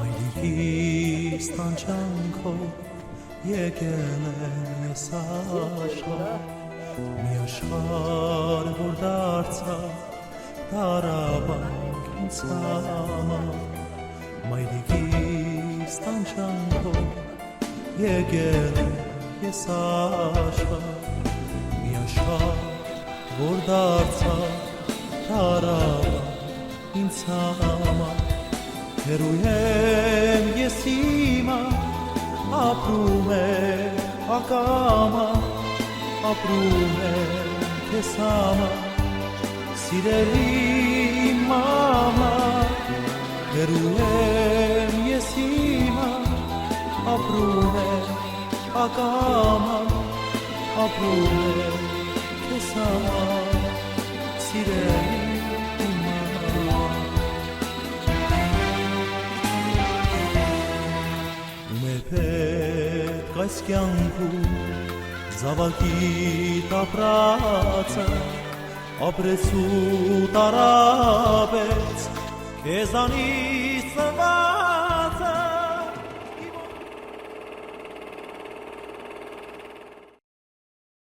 Մայրիկիս տանջանքով եկել եմ ես աշխարհ, մի աշխարհ, որ դարձավ դարաբանք ինձ համար, մայրիկիս տանջանքով եկել եմ ես աշխարհ, մի աշխարհ, որ դարձավ դարաբանք ինձ համար, հեռու եմ ես հիմա, ապրում եմ ակամա, ապրում եմ քեզ համար, սիրելի մամա, հեռու եմ ես հիմա, ապրում եմ ակամա, ապրում եմ քեզ համար, սիրելի Պետք այս կյանքում զավակի տապրացը ապրեց ու տարապեց քեզանից